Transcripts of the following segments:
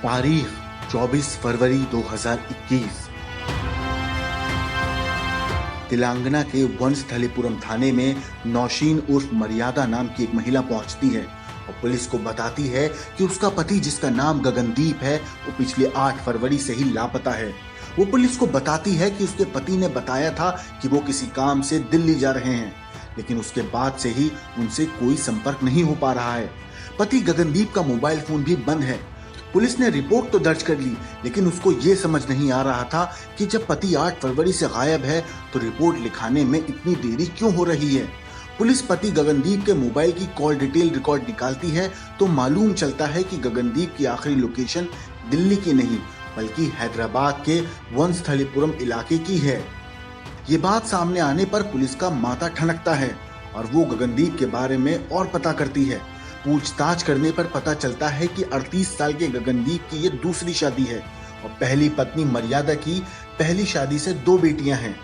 तारीख 24 फरवरी 2021। तेलंगाना के वंशथलीपुरम थाने में नौशीन उर्फ मर्यादा नाम की एक महिला पहुंचती है और पुलिस को बताती है कि उसका पति, जिसका नाम गगनदीप है, वो पिछले 8 फरवरी से ही लापता है। वो पुलिस को बताती है कि उसके पति ने बताया था कि वो किसी काम से दिल्ली जा रहे हैं, लेकिन उसके बाद से ही उनसे कोई संपर्क नहीं हो पा रहा है। पति गगनदीप का मोबाइल फोन भी बंद है। पुलिस ने रिपोर्ट तो दर्ज कर ली, लेकिन उसको ये समझ नहीं आ रहा था कि जब पति 8 फरवरी से गायब है तो रिपोर्ट लिखाने में इतनी देरी क्यों हो रही है। पुलिस पति गगनदीप के मोबाइल की कॉल डिटेल रिकॉर्ड निकालती है तो मालूम चलता है कि गगनदीप की आखिरी लोकेशन दिल्ली की नहीं बल्कि हैदराबाद के वंशथलीपुरम इलाके की है। ये बात सामने आने पर पुलिस का माथा ठनकता है और वो गगनदीप के बारे में और पता करती है। पूछताछ करने पर पता चलता है कि 38 साल के गगनदीप की ये दूसरी शादी है और पहली पत्नी मर्यादा की पहली शादी से 2 बेटियां हैं।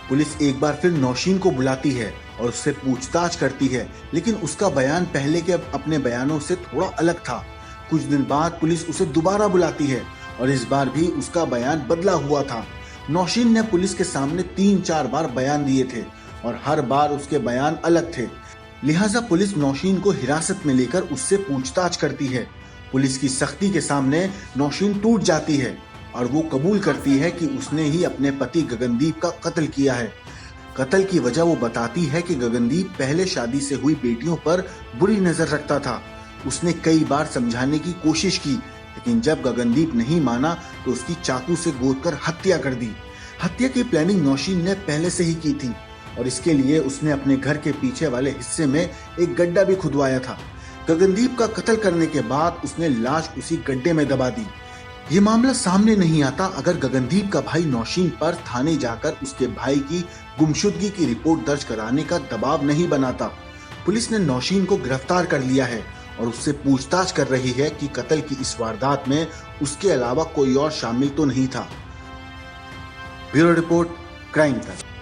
पुलिस एक बार फिर नौशीन को बुलाती है और उससे पूछताछ करती है, लेकिन उसका बयान पहले के अपने बयानों से थोड़ा अलग था। कुछ दिन बाद पुलिस उसे दोबारा बुलाती है और इस बार भी उसका बयान बदला हुआ था। नौशीन ने पुलिस के सामने 3-4 बार बयान दिए थे और हर बार उसके बयान अलग थे। लिहाजा पुलिस नौशीन को हिरासत में लेकर उससे पूछताछ करती है। पुलिस की सख्ती के सामने नौशीन टूट जाती है और वो कबूल करती है कि उसने ही अपने पति गगनदीप का कत्ल किया है। कत्ल की वजह वो बताती है कि गगनदीप पहले शादी से हुई बेटियों पर बुरी नजर रखता था। उसने कई बार समझाने की कोशिश की, लेकिन जब गगनदीप नहीं माना तो उसकी चाकू से गोदकर हत्या कर दी। हत्या की प्लानिंग नौशीन ने पहले से ही की थी और इसके लिए उसने अपने घर के पीछे वाले हिस्से में एक गड्ढा भी खुदवाया था। गगनदीप का कत्ल करने के बाद उसने लाश उसी गड्ढे में दबा दी। ये मामला सामने नहीं आता अगर गगनदीप का भाई नौशीन पर थाने जाकर उसके भाई की गुमशुदगी की रिपोर्ट दर्ज कराने का दबाव नहीं बनाता। पुलिस ने नौशीन को गिरफ्तार कर लिया है और उससे पूछताछ कर रही है कि कत्ल की इस वारदात में उसके अलावा कोई और शामिल तो नहीं था। Bureau report, crime time.